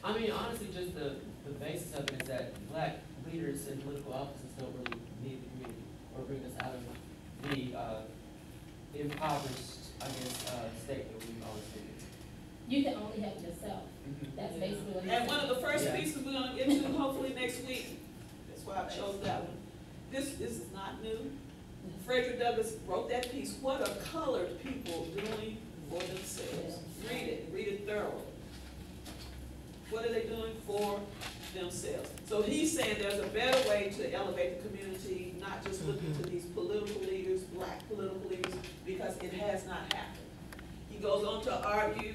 I mean, honestly, just the basis of it is that black leaders in political offices don't really need the community or bring us out of the impoverished, I guess, state that we've always been in. You can only help yourself. That's basically what it is. And one of the first pieces we're gonna get to hopefully next week, that's why I chose that one. This is not new. Frederick Douglass wrote that piece. What are colored people doing for themselves? Read it thoroughly. What are they doing for themselves? So he's saying there's a better way to elevate the community, not just looking to these political leaders, black political leaders, because it has not happened. He goes on to argue,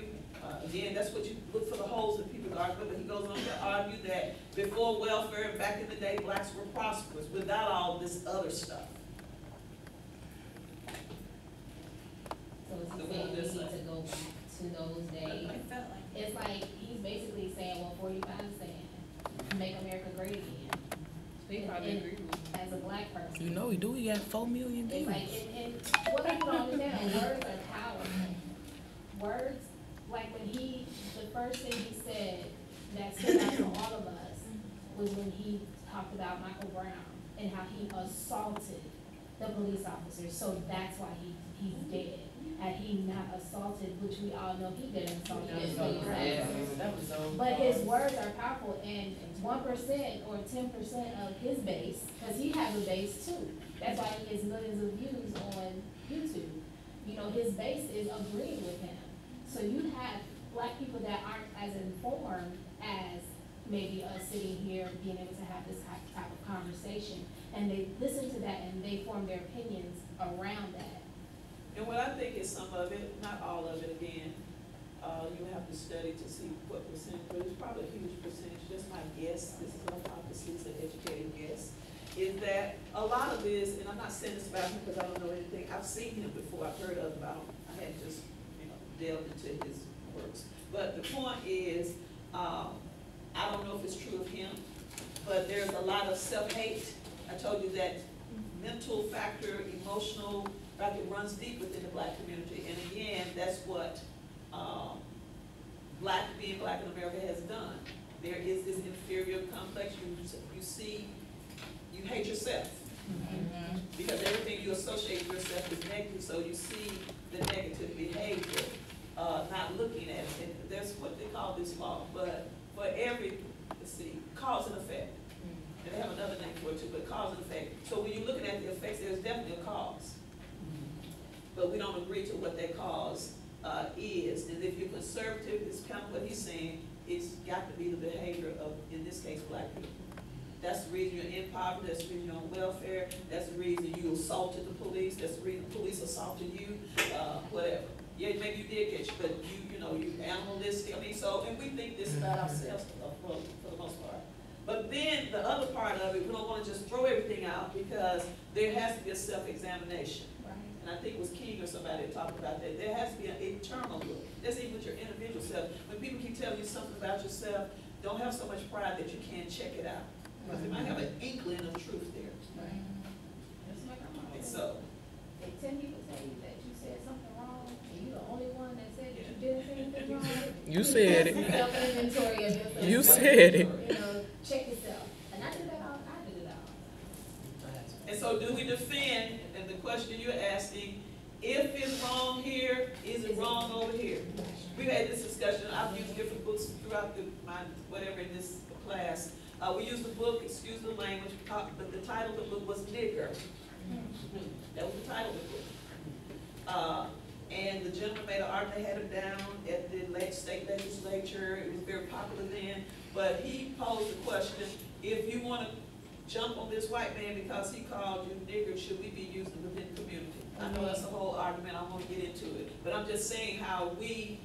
again, that's what you look for, the holes that people argue, but he goes on to argue that before welfare, back in the day, blacks were prosperous without all this other stuff. So is he saying we need to go back to those days? It's like, he's basically saying what 45 is saying, make America great again. They probably agree with me. As a black person. You know he do, he got 4 million It's views. like, and what people don't understand, words are powerful. Words, like when the first thing he said that stood out to all of us was when he talked about Michael Brown and how he assaulted the police officers, so that's why he's dead. Had he not assaulted, which we all know he didn't assault his police officers. But his words are powerful, and 1% or 10% of his base, because he has a base too. That's why he gets millions of views on YouTube. You know, his base is agreeing with him. So you have black people that aren't as informed as maybe us sitting here being able to have this type of conversation, and they listen to that and they form their opinions around that. And what I think is some of it, not all of it again, you have to study to see what percentage, but it's probably a huge percentage, just my guess, this is a hypothesis, an educated guess, is that a lot of this, and I'm not saying this about him because I don't know anything, I've seen him before, I've heard of about him, I hadn't just, delved into his works. But the point is, I don't know if it's true of him, but there's a lot of self-hate. I told you that mental factor, emotional factor runs deep within the black community. And again, that's what being black in America has done. There is this inferior complex. You see, you hate yourself. Mm-hmm. Because everything you associate with yourself is negative, so you see the negative behavior, not looking at it. And that's what they call this law. But for every, cause and effect. And they have another name for it too, but cause and effect. So when you're looking at the effects, there's definitely a cause. But we don't agree to what that cause is. And if you're conservative, it's kind of what he's saying, it's got to be the behavior of, in this case, black people. That's the reason you're in poverty, that's the reason you're on welfare, that's the reason you assaulted the police, that's the reason the police assaulted you, whatever. Yeah, maybe you did get you, but you animalistic. I mean, so, and we think this about ourselves for the most part. But then the other part of it, we don't want to just throw everything out because there has to be a self-examination. Right. And I think it was King or somebody that talked about that. There has to be an internal look. That's even with your individual self. When people keep telling you something about yourself, don't have so much pride that you can't check it out. Because they might have an inkling of truth there. Right. That's my grandma. And so. If 10 people tell you that you said something wrong, and you're the only one that said that you didn't say anything wrong. You said it. Self-inventory of yourself. You said it. Check yourself. And I did it all. And so do we defend, and the question you're asking, if it's wrong here, is it wrong over here? We've had this discussion. I've used different books throughout whatever in this class. We used the book, excuse the language, but the title of the book was Nigger. That was the title of the book. And the gentleman made an argument, they had him down at the state legislature. It was very popular then. But he posed the question, if you want to jump on this white man because he called you nigger, should we be using it within the community? I know that's a whole argument, I won't get into it. But I'm just saying how we,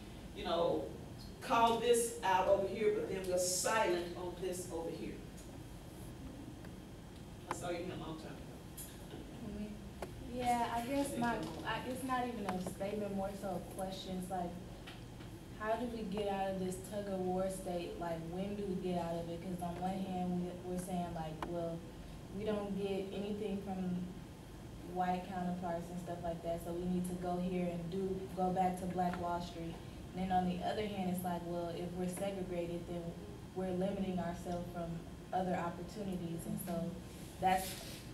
call this out over here, but then we're silent on this over here. I saw you in a long time ago. Yeah, I guess it's not even a statement, more so questions like, how do we get out of this tug of war state? Like, when do we get out of it? Because on one hand, we're saying like, well, we don't get anything from white counterparts and stuff like that, so we need to go here and go back to Black Wall Street. And then on the other hand, it's like, well, if we're segregated, then we're limiting ourselves from other opportunities, and so that's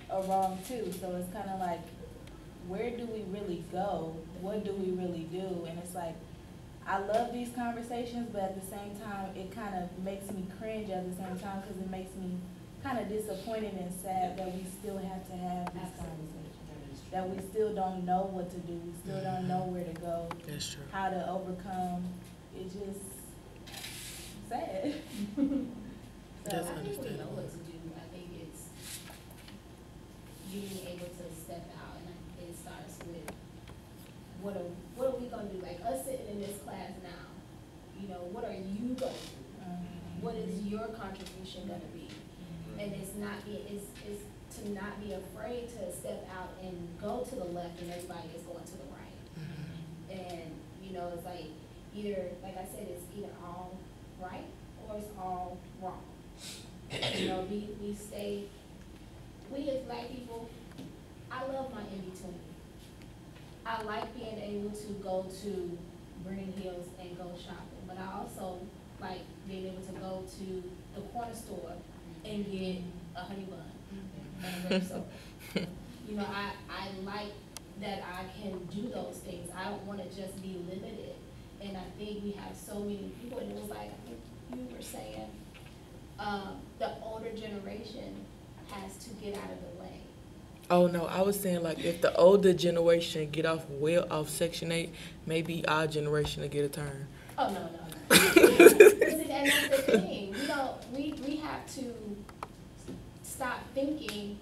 a wrong too. So it's kind of like, where do we really go? What do we really do? And it's like, I love these conversations, but at the same time, it kind of makes me cringe at the same time, because it makes me kind of disappointed and sad that we still have to have these conversations. That we still don't know what to do, we still don't know where to go, That's true. how to overcome. It's just sad. That's I think we know understandable. what to do. I think it's being able to step out, and it starts with what are we gonna do? Like us sitting in this class now, you know, what are you gonna do? What is your contribution gonna be? And it's to not be afraid to step out and go to the left and everybody is going to the right. And, you know, it's like either, like I said, it's either all right or it's all wrong. You know, we as Black people, I love my in-between. I like being able to go to Green Hills and go shopping, but I also like being able to go to the corner store and get a honey bun and a grape soda. You know, I like that I can do those things. I don't want to just be limited. And I think we have so many people, and it was like, I think you were saying, the older generation has to get out of the way. Oh no, I was saying like if the older generation get off Section 8, maybe our generation will get a turn. Oh, no. And that's the thing, we have to stop thinking,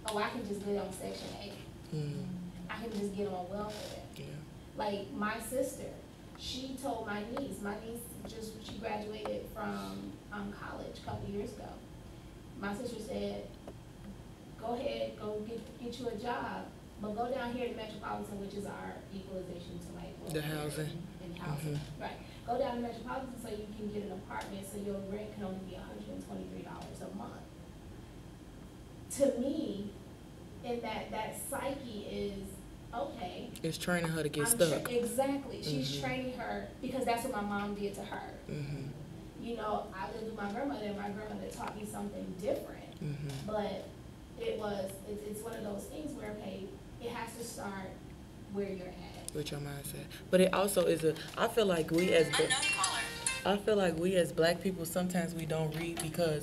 oh, I can just get on Section 8. I can just get on welfare. Yeah. Like my sister, she told my niece she graduated from college a couple years ago. My sister said, go ahead, go get you a job, but go down here to Metropolitan, which is our equalization to like The housing. and housing, right? Go down to Metropolitan so you can get an apartment, so your rent can only be $123 a month. To me, in that psyche is, okay. It's training her to get I'm stuck. Exactly. She's training her because that's what my mom did to her. You know, I lived with my grandmother, and my grandmother taught me something different. But it's one of those things where, okay, it has to start where you're at. With your mindset. But it also is I feel like we as Black people, sometimes we don't read because,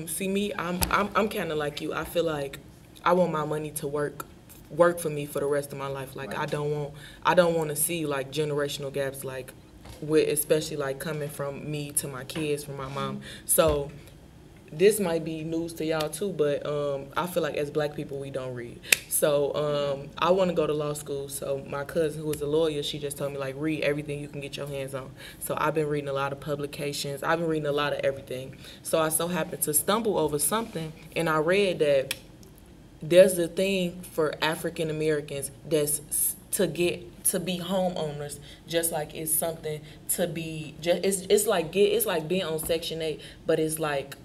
see me, I'm kind of like you. I feel like I want my money to work for me for the rest of my life. Like, right. I don't want to see like generational gaps, like with, especially like coming from me to my kids, from my mom. So this might be news to y'all too, but I feel like as Black people, we don't read. So I want to go to law school. So my cousin, who is a lawyer, she just told me, like, read everything you can get your hands on. So I've been reading a lot of publications. I've been reading a lot of everything. So I so happened to stumble over something, and I read that there's a thing for African Americans that's to be homeowners, just like it's something to be. It's like being on Section 8, but it's like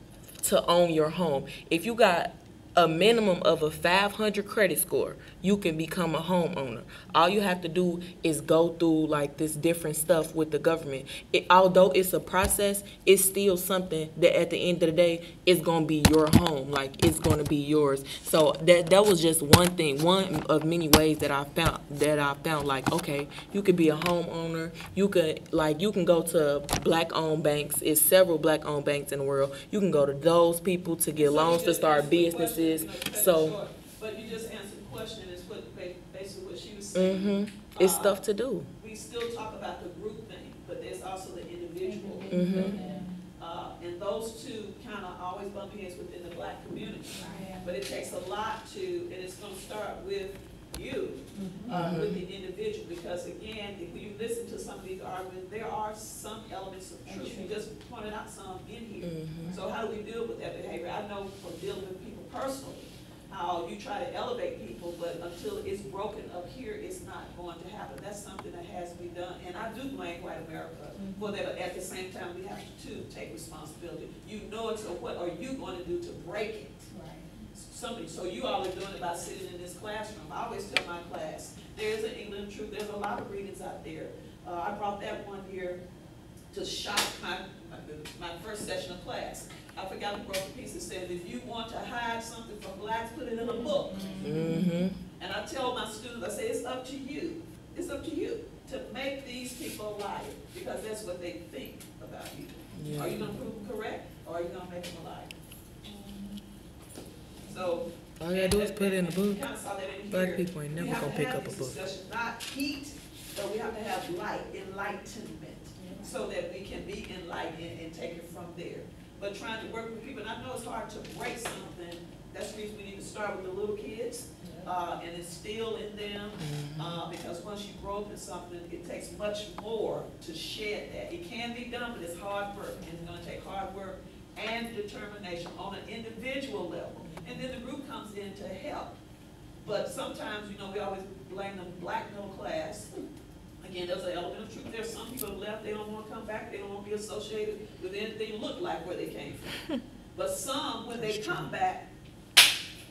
to own your home. If you got a minimum of a 500 credit score, you can become a homeowner. All you have to do is go through like this different stuff with the government. Although it's a process, it's still something that at the end of the day is gonna be your home. Like, it's gonna be yours. So that was just one thing, one of many ways that I found like, okay, you could be a homeowner. You can go to Black-owned banks. It's several Black-owned banks in the world. You can go to those people to get loans to start businesses. So, but you just answered the question, is what basically what she was saying. It's stuff to do. We still talk about the group thing, but there's also the individual thing. And those two kind of always bump heads within the Black community. But it takes a lot to, and it's going to start with you, with the individual, because again, if you listen to some of these arguments, there are some elements of truth. You just pointed out some in here. So how do we deal with that behavior? I know from dealing with people personally, how you try to elevate people, but until it's broken up here, it's not going to happen. That's something that has to be done. And I do blame white America for that. At the same time, we have to take responsibility. You know it, so what are you going to do to break it? So you all are doing it by sitting in this classroom. I always tell my class, there's an England truth. There's a lot of readings out there. I brought that one here to shock my first first session of class. I forgot who wrote the piece that said, if you want to hide something from blacks, put it in a book. Mm-hmm. And I tell my students, I say, it's up to you. It's up to you to make these people lie, because that's what they think about you. Yeah. Are you gonna prove them correct, or are you gonna make them a liar? So. All you gotta do is put it in the book. You kinda saw that in Black here. people ain't never gonna pick up a book. We have to have these discussions, not heat, but we have to have light, enlightenment, so that we can be enlightened and take it from there. But trying to work with people, and I know it's hard to break something, that's the reason we need to start with the little kids, and instill in them, because once you grow up in something, it takes much more to shed that. It can be done, but it's hard work, and it's gonna take hard work and determination on an individual level. And then the group comes in to help. But sometimes, you know, we always blame the black middle class. Again, there's an element of truth there. Some people have left, they don't want to come back, they don't want to be associated with anything look like where they came from. But some, when they come back,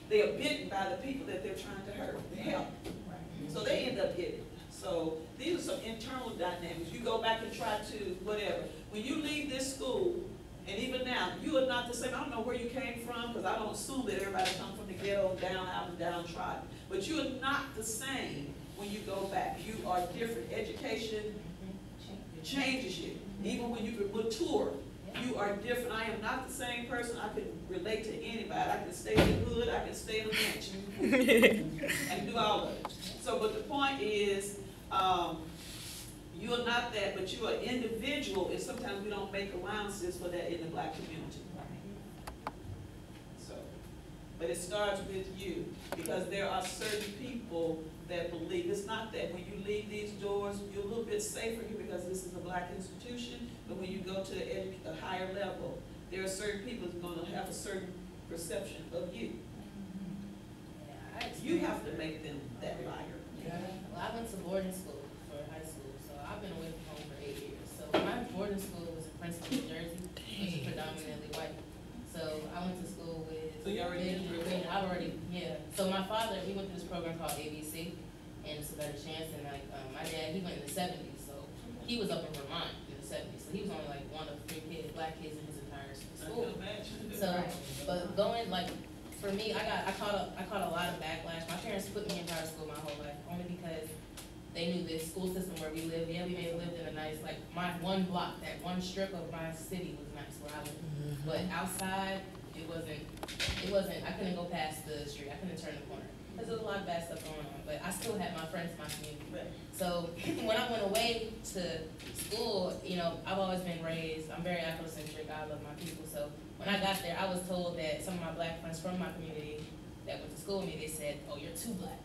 they are bitten by the people that they're trying to hurt, to help. So they end up getting. So these are some internal dynamics. You go back and try to, whatever. When you leave this school, and even now, you are not the same. I don't know where you came from, because I don't assume that everybody comes from the ghetto, down, out, and downtrodden. But you are not the same when you go back. You are different. Education changes you. Even when you mature, you are different. I am not the same person. I can relate to anybody. I can stay in the hood, I can stay in the mansion. I can do all of it. So, but the point is, you are not that, but you are individual, and sometimes we don't make allowances for that in the black community. So, but it starts with you, because there are certain people that believe, it's not that when you leave these doors, you're a little bit safer here because this is a black institution, but when you go to a higher level, there are certain people that are going to have a certain perception of you. You have to make them that liar. Yeah. Well, I went to boarding school for high school, so I've been away from home for 8 years. So my boarding school was in Princeton, New Jersey, which is predominantly white. So I went to school with. So you already did your I already, yeah. So my father, we went through this program called ABC, and it's a better chance. And like my dad, he went in the 70s, so he was up in Vermont in the 70s. So he was only like one of 3 black kids in his entire school. So, but going like. For me, I caught a lot of backlash. My parents put me in private school my whole life, only because they knew this school system where we lived. Yeah, we may have lived in a nice, like my one block, that one strip of my city was nice where I lived. But outside, it wasn't, I couldn't go past the street. I couldn't turn the corner. Because there was a lot of bad stuff going on. But I still had my friends in my community. So when I went away to school, you know, I've always been raised, I'm very Afrocentric, I love my people. So when I got there, I was told that some of my black friends from my community that went to school with me, they said, oh, you're too black.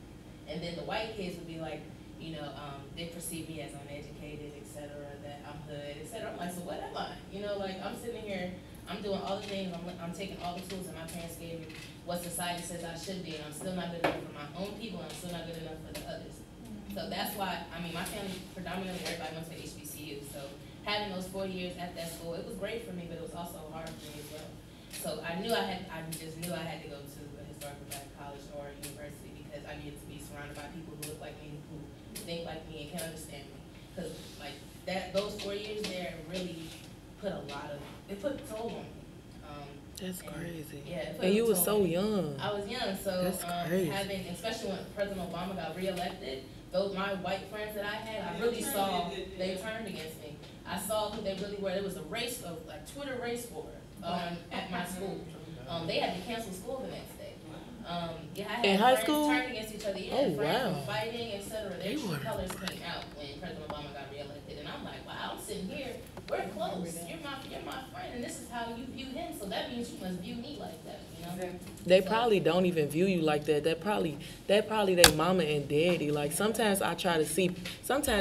And then the white kids would be like, you know, they perceive me as uneducated, et cetera, that I'm hood, et cetera. I'm like, so what am I? You know, like I'm sitting here, I'm doing all the things, I'm taking all the tools that my parents gave me, what society says I should be, and I'm still not good enough for my own people, and I'm still not good enough for the others. So that's why, I mean, my family, predominantly everybody went to HBCU, so having those 4 years at that school, it was great for me, but it was also hard for me as well. So I just knew I had to go to a historically black college or university, because I needed to be surrounded by people who look like me, who think like me, and can understand me. Because like those 4 years there really put a lot of, it put a toll on me. That's crazy. Yeah, and you were so young. I was young, so That's crazy. having, especially when President Obama got reelected, those my white friends that I had, I really saw they turned against me. I saw who they really were. There was a race of like Twitter race war at my school. They had to cancel school the next day. Yeah, I had in high friends school? turned against each other. Yeah, Oh, friends wow. were fighting, etc. Their They true were. colors came out when President Obama got reelected, and I'm like, wow, I'm sitting here. We're close. You're my friend, and this is how you view him. So that means you must view me like that, you know? They probably don't even view you like that. That probably their mama and daddy. Like sometimes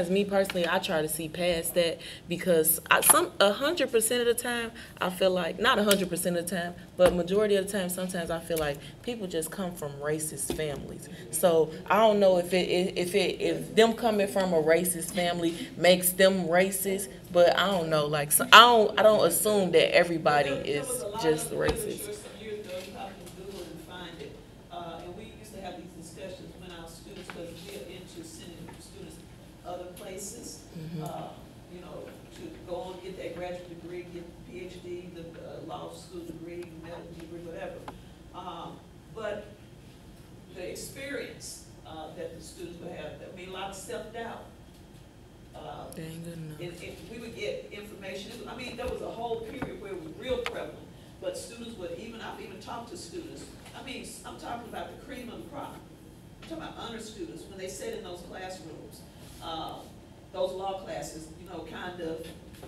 me personally, I try to see past that, because 100% of the time, I feel like, not 100% of the time, but majority of the time, sometimes I feel like people just come from racist families. So I don't know if them coming from a racist family makes them racist, but I don't know. Like so I don't assume that everybody is just racist. Some years ago, you probably can Google and find it. And we used to have these discussions when our students, because we are into sending students other places, you know, to go on, get their graduate degree, get PhD, the I mean, there was a whole period where it was real prevalent, but students would even, I've even talked to students, I mean, I'm talking about the cream of the crop. I'm talking about honor students, when they sit in those classrooms, those law classes, you know, kind of,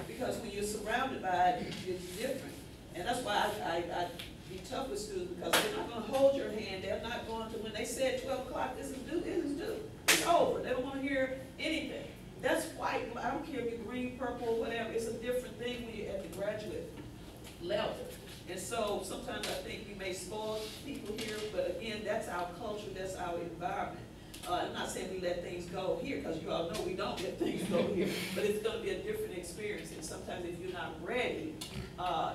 because when you're surrounded by it, it's different. And that's why I be tough with students, because they're not gonna hold your hand, they're not going to, when they said 12 o'clock, this is due, it is due. It's over, they don't wanna hear anything. That's white, I don't care if you're green, purple, whatever, it's a different thing when you're at the graduate level. And so sometimes I think we may spoil people here, but again, that's our culture, that's our environment. I'm not saying we let things go here, because you all know we don't let things go here, but it's gonna be a different experience, and sometimes if you're not ready,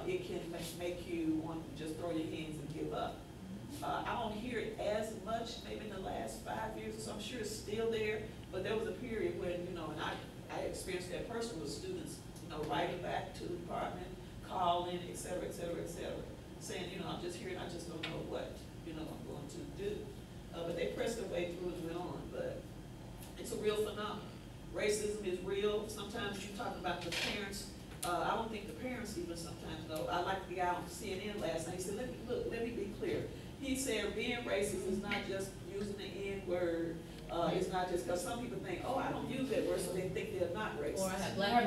it can make you want to just throw your hands and give up. I don't hear it as much, maybe in the last 5 years or so, I'm sure it's still there, but there was a period when, you know, and I experienced that personally with students, you know, writing back to the department, calling, et cetera, et cetera, et cetera, saying, you know, I'm just here and I just don't know what, you know, I'm going to do. But they pressed their way through and went on, but it's a real phenomenon. Racism is real. Sometimes you talk about the parents, I don't think the parents even sometimes know. I like the guy on CNN last night, he said, let me be clear. He said being racist is not just using the N-word, it's not just, because some people think, oh, I don't use that word, so they think they're not racist. Or I have black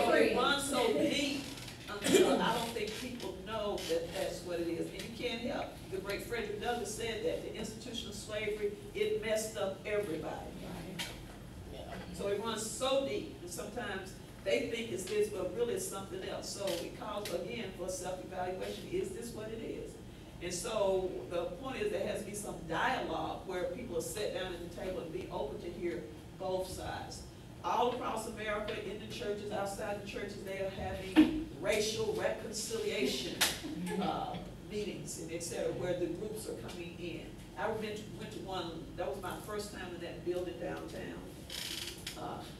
So it runs so deep until I don't think people know that that's what it is. And you can't help. The great Frederick Douglass said that the institution of slavery, it messed up everybody. Yeah. So it runs so deep, and sometimes they think it's this, but really it's something else. So it calls again for self-evaluation. Is this what it is? And so the point is there has to be some dialogue where people are sit down at the table and be open to hear both sides. All across America, in the churches, outside the churches, they are having racial reconciliation meetings and et cetera, where the groups are coming in. I went to one, that was my first time in that building downtown.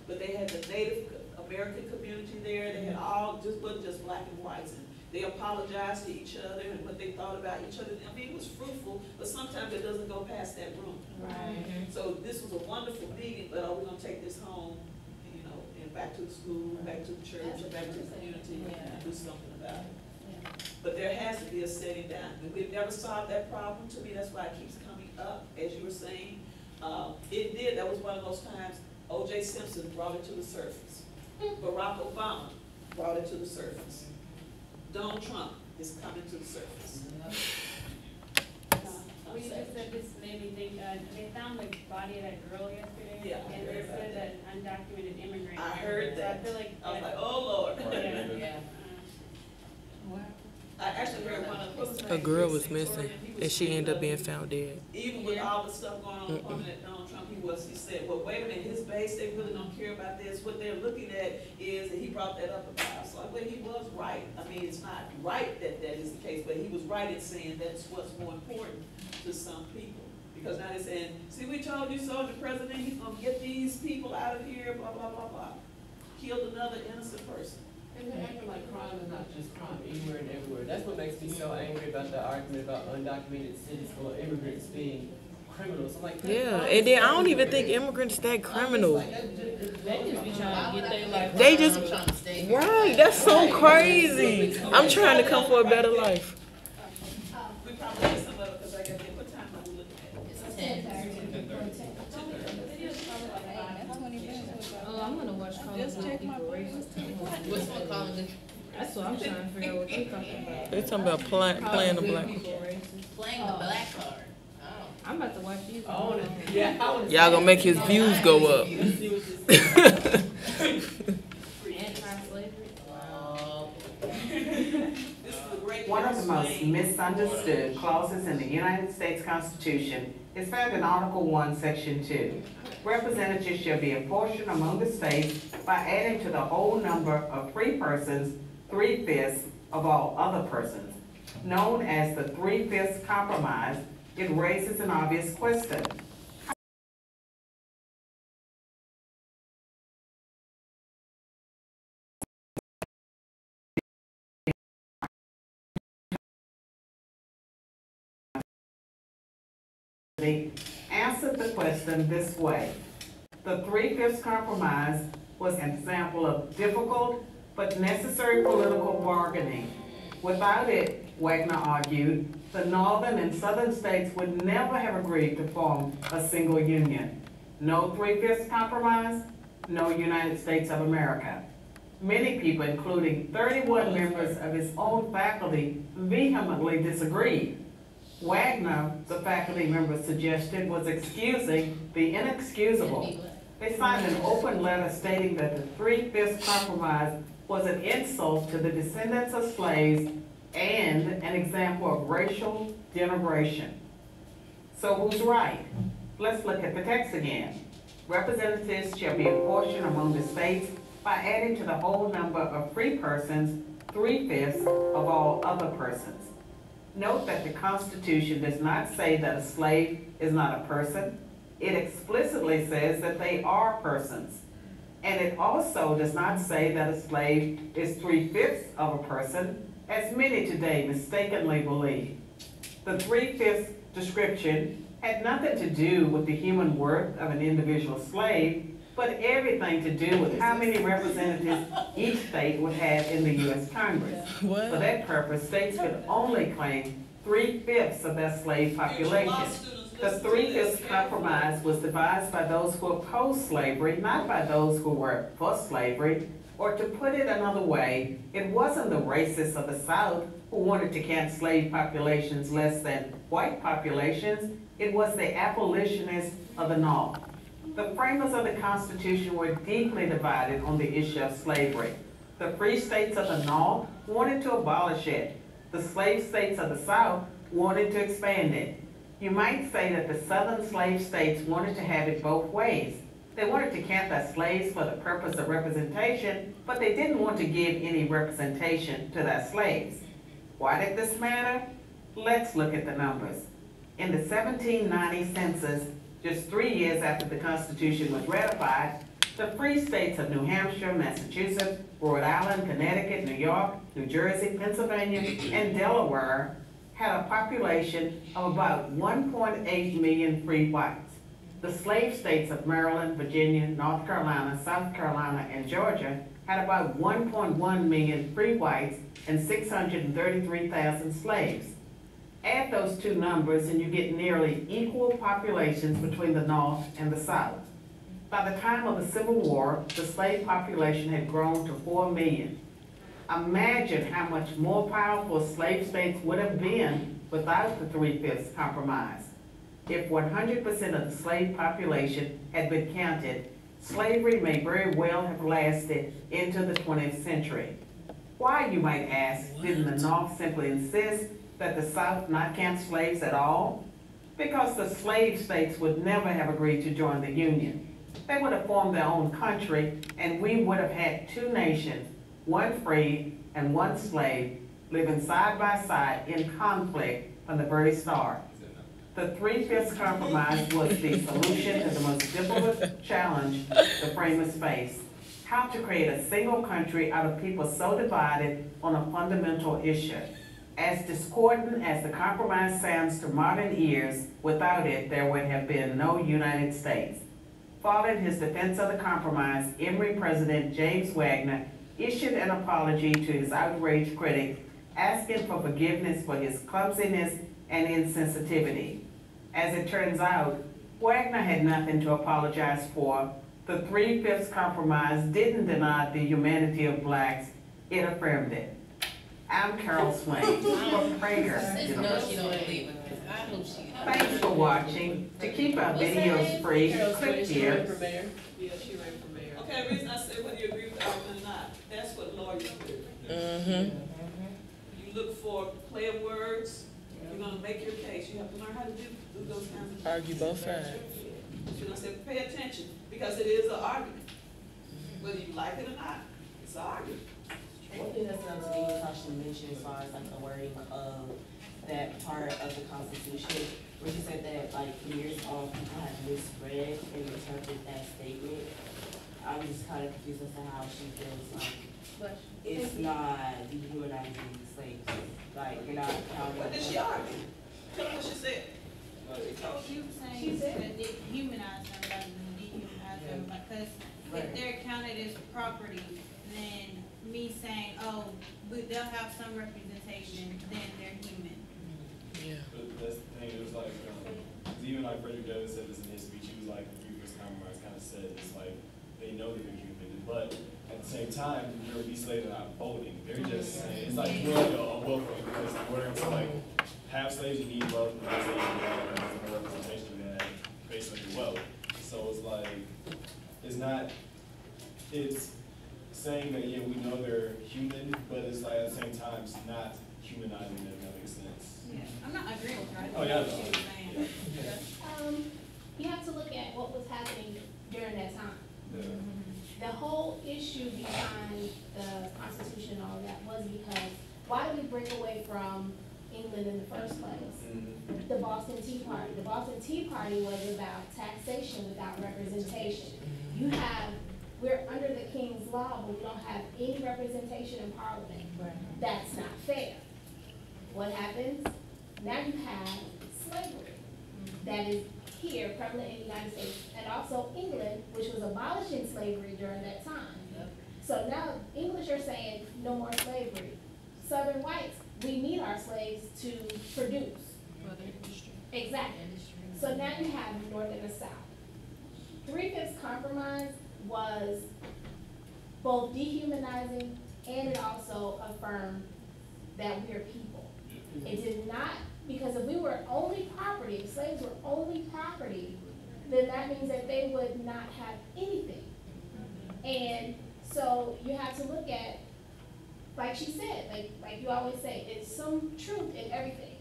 But they had the Native American community there, they had all, just wasn't just black and whites, and they apologized to each other and what they thought about each other. I mean, it was fruitful, but sometimes it doesn't go past that room. Right. So this was a wonderful meeting, but are we gonna take this home, you know, and back to the school, back to the church, or back to the community, and do something about it? But there has to be a setting down. And we've never solved that problem. To me, that's why it keeps coming up, as you were saying. It did, that was one of those times O.J. Simpson brought it to the surface. Barack Obama brought it to the surface. Donald Trump is coming to the surface. Well, you just said this made me think, they found the body of that girl yesterday. Yeah, I And heard they about said that undocumented immigrant. I heard So that. I feel like. I was that- like, oh, Lord. Yeah. Yeah. I actually heard one of A girl was missing, and she ended up being found dead. Even with all the stuff going on, that Donald Trump, he said, well, wait a minute, his base, they really don't care about this. What they're looking at is, and he brought that up about, so well, he was right. I mean, it's not right that that is the case, but he was right in saying that's what's more important to some people. Because now they're saying, see, we told you so, the president, he's gonna get these people out of here, blah, blah, blah, blah. Killed another innocent person. And they're acting like crime is not just crime, anywhere and everywhere. That's what makes me so angry about the argument about undocumented citizens or immigrants being criminals. I'm like, Yeah, and then I don't even think immigrants that criminal. They just be trying to get their life. They just- I'm trying to stay. Right, that's so crazy. I'm trying to come for a better life. We probably missed some of it, because I got there, what time are we looking at? It's 10. Oh, I'm gonna watch Call of Duty for racist. What's one calling it? That's what I'm trying to figure out what you're talking about. They talking about playing the black. Playing the black card. Oh. I'm about to watch these. I wanna, yeah, I wanna. Y'all gonna make his views go up. Let's see what this is. Anti-slavery. Wow. This is the great. One of the most explain. misunderstood clauses in the United States Constitution is found in Article 1, Section 2. Representatives shall be apportioned among the states by adding to the whole number of free persons 3/5 of all other persons. Known as the 3/5 compromise, it raises an obvious question. Answered the question this way. The 3/5 compromise was an example of difficult but necessary political bargaining. Without it, Wagner argued, the northern and southern states would never have agreed to form a single union. No 3/5 compromise, no United States of America. Many people, including 31 members of his own faculty, vehemently disagreed. Wagner, the faculty member suggested, was excusing the inexcusable. They signed an open letter stating that the 3/5 compromise was an insult to the descendants of slaves and an example of racial denigration. So who's right? Let's look at the text again. Representatives shall be apportioned among the states by adding to the whole number of free persons 3/5 of all other persons. Note that the Constitution does not say that a slave is not a person. It explicitly says that they are persons. And it also does not say that a slave is 3/5 of a person, as many today mistakenly believe. The 3/5 description had nothing to do with the human worth of an individual slave, but everything to do with how many representatives each state would have in the U.S. Congress. What? For that purpose, states could only claim 3/5 of their slave population. The 3/5 compromise was devised by those who opposed slavery, not by those who were for slavery. Or to put it another way, it wasn't the racists of the South who wanted to count slave populations less than white populations. It was the abolitionists of the North. The framers of the Constitution were deeply divided on the issue of slavery. The free states of the North wanted to abolish it. The slave states of the South wanted to expand it. You might say that the southern slave states wanted to have it both ways. They wanted to count their slaves for the purpose of representation, but they didn't want to give any representation to their slaves. Why did this matter? Let's look at the numbers. In the 1790 census, just 3 years after the Constitution was ratified, the free states of New Hampshire, Massachusetts, Rhode Island, Connecticut, New York, New Jersey, Pennsylvania, and Delaware had a population of about 1.8 million free whites. The slave states of Maryland, Virginia, North Carolina, South Carolina, and Georgia had about 1.1 million free whites and 633,000 slaves. Add those two numbers and you get nearly equal populations between the North and the South. By the time of the Civil War, the slave population had grown to 4 million. Imagine how much more powerful slave states would have been without the 3/5 compromise. If 100% of the slave population had been counted, slavery may very well have lasted into the 20th century. Why, you might ask, didn't the North simply insist that the South not count slaves at all? Because the slave states would never have agreed to join the Union. They would have formed their own country, and we would have had two nations, one free and one slave, living side by side in conflict from the very start. The 3/5 compromise was the solution to the most difficult challenge the framers faced: how to create a single country out of people so divided on a fundamental issue. As discordant as the compromise sounds to modern ears, without it there would have been no United States. Following his defense of the compromise, Emory President James Wagner issued an apology to his outraged critic, asking for forgiveness for his clumsiness and insensitivity. As it turns out, Wagner had nothing to apologize for. The 3/5 compromise didn't deny the humanity of blacks, it affirmed it. I'm Carol Swain for Prager University. Thanks for watching. To keep our videos free, click here. Yeah, she ran for mayor. Okay, the reason I said whether you agree with the argument or not, that's what lawyers do. You look for play of words, you're gonna make your case, you have to learn how to do those kinds of things. Argue both sides. You're gonna say, pay attention, because it is an argument. Whether you like it or not, it's an argument. One thing that's not to me is how she mentioned as far as like the wording of that part of the Constitution, where she said that like for years on people have misread and interpreted that statement. I'm just kind of confused as to how she feels like it's not dehumanizing slaves. Like you're not counting. What did she argue? Tell me what she said. She was saying that they humanize them rather than dehumanize them, because if they're counted as property, then me saying, oh, but they'll have some representation, then they're human. Yeah. But that's the thing, it was like, 'cause even like PragerU said this in his speech, he was like, the previous compromise kind of said, it's like, they know that they're human, but at the same time, these slaves are not voting, they're just saying, it's like, well, a welfare, because in order to like, have slaves, you need wealth, and have slaves, you need more representation than that, based on your wealth. So it's like, it's saying that, yeah, we know they're human, but it's like, at the same time, it's not humanizing them, if that makes sense. Yeah, I'm not agreeing with her. I Oh, yeah, think what she was saying. You have to look at what was happening during that time. Yeah. The whole issue behind the Constitution and all that was because, why did we break away from England in the first place? The Boston Tea Party. The Boston Tea Party was about taxation without representation. We're under the King's law, but we don't have any representation in Parliament. That's not fair. What happens? Now you have slavery that is here, prevalent in the United States, and also England, which was abolishing slavery during that time. So now English are saying no more slavery. Southern whites, we need our slaves to produce. Exactly. So now you have North and the South. 3/5 compromise was both dehumanizing and it also affirmed that we're people. It did not, because if we were only property, if slaves were only property, then that means that they would not have anything. And so you have to look at, like she said, like you always say, it's some truth in everything.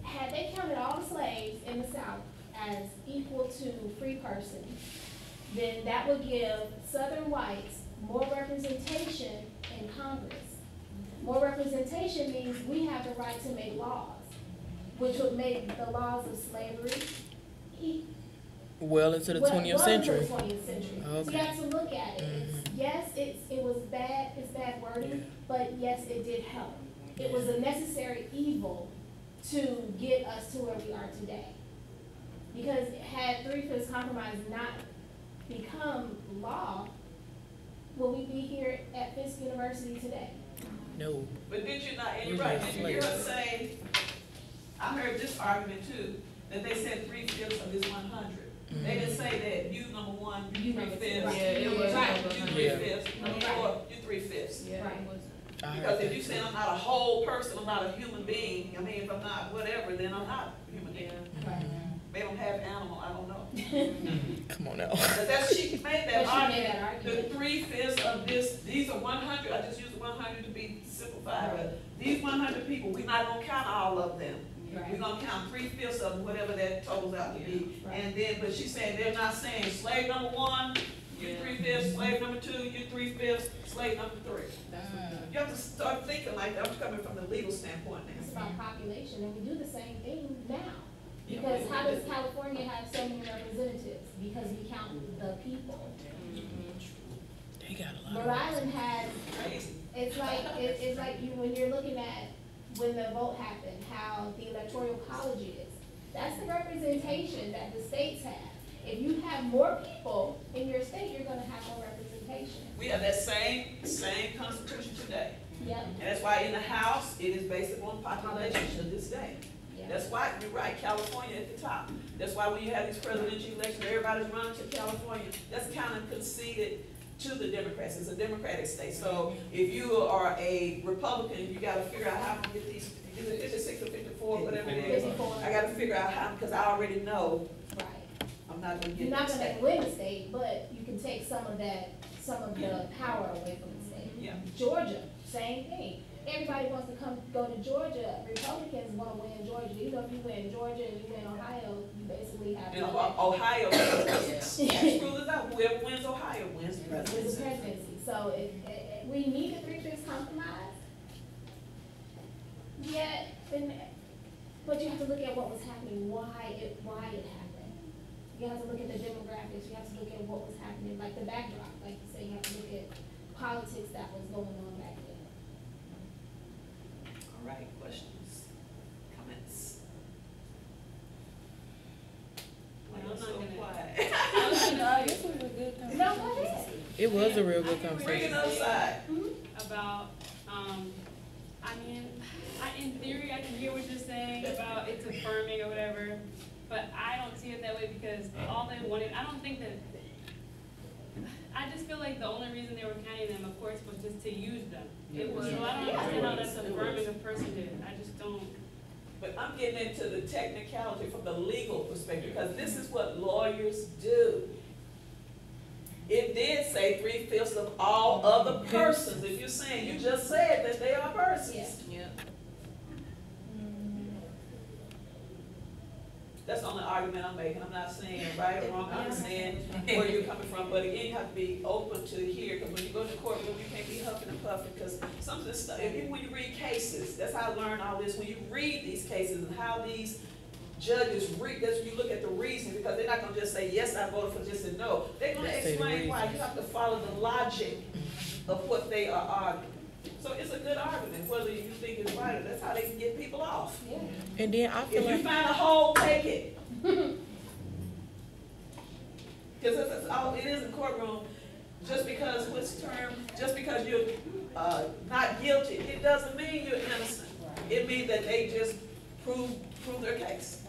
Had they counted all the slaves in the South as equal to free persons, then that would give Southern whites more representation in Congress. More representation means we have the right to make laws, which would make the laws of slavery Well into the 20th century. Into the 20th century. Okay. So you have to look at it. Yes, it was bad, it's bad wording, but yes, it did help. It was a necessary evil to get us to where we are today. Because had 3/5 compromise not become law, will we be here at Fisk University today? No. But did you not, and you're right, did you hear her say, I heard this argument too, that they said 3/5 of this 100. They didn't say that you number one, you 3/5. Right. Yeah, it was. Right, you 3/5, Yeah. number four, you 3/5. Yeah, Right. it was. I heard Because if that you say too. I'm not a whole person, I'm not a human being, I mean, if I'm not whatever, then I'm not a human being. Right. Maybe I'm half animal, I don't know. Come on now. But that's, she made that But she made argument. that argument. The 3/5 of this, these are 100, I just used 100 to be simplified, but these 100 people, we're not gonna count all of them. Right. We're gonna count 3/5 of them, whatever that totals out to be. Right. And then, but she's saying, they're not saying slave number one, you 3/5, slave number two, you 3/5, slave number three. You have to start thinking like that, I'm coming from the legal standpoint It's now. about population, and we do the same thing now. Yeah, Because we how do. does California have so many representatives? Because we count the people. They got a lot Rhode of Island has, Crazy. it's like you, when you're looking at when the vote happened, how the electoral college is. That's the representation that the states have. If you have more people in your state, you're gonna have more representation. We have that same constitution today. Yep. And that's why in the House, it is based upon population to this day. Yeah. That's why, you're right, California at the top. That's why when you have these presidential elections, everybody's running to California. That's kind of conceded to the Democrats. It's a Democratic state. So if you are a Republican, you gotta figure out how to get these, is it 56 or 54, whatever it is. 54. I gotta figure out how, because I already know Right. I'm not gonna You're get not this gonna state. win the state, but you can take some of the power away from the state. Yeah. Georgia, same thing. Everybody wants to go to Georgia. Republicans wanna win Georgia. You know, if you win Georgia and you win Ohio, you basically have. And Ohio, tax rule is out, whoever wins Ohio wins the With the presidency. presidency. So we need a 3/5 compromise. Yet, but you have to look at what was happening, why it happened. You have to look at the demographics, you have to look at what was happening, like the backdrop, like you say, you have to look at politics that was going on back then. All right, questions, comments? Why I'm y'all not so gonna- quiet? No, this was a good conversation. It was a real good Bring conversation. it outside. About, I mean, in theory, I can hear what you're saying about it's affirming or whatever, but I don't see it that way because all they wanted, I don't think that, I just feel like the only reason they were counting them, of course, was just to use them. It was. So I don't understand how that's affirming a person did. I just don't. But I'm getting into the technicality from the legal perspective, because this is what lawyers do. It did say 3/5 of all other persons. If you're saying, you just said that they are persons. Yeah. That's the only argument I'm making. I'm not saying right or wrong. I'm just saying where you're coming from. But again, you have to be open to hear, because when you go to the courtroom, you can't be huffing and puffing, because some of this stuff, even when you read cases, that's how I learned all this. When you read these cases and how these judges read, that's when you look at the reason, because they're not gonna just say, yes, I voted for this, and no. They're gonna explain why. You have to follow the logic of what they are arguing. So it's a good argument, whether you think it's right, or that's how they can get people off. Yeah. And then I feel If you like find a hole, take it. Because it's all it is in courtroom. Just because just because you're not guilty, it doesn't mean you're innocent. It means that they just prove their case.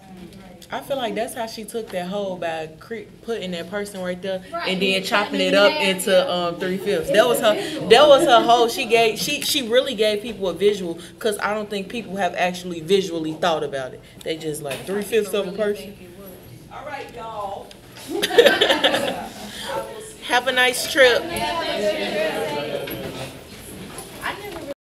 I feel like that's how she took that whole by putting that person right there Right. and then chopping it Cutting up it in into half, 3/5. That was her whole. She really gave people a visual, because I don't think people have actually visually thought about it. They just like 3/5 of a person. All right, y'all. Have a nice trip. Yeah.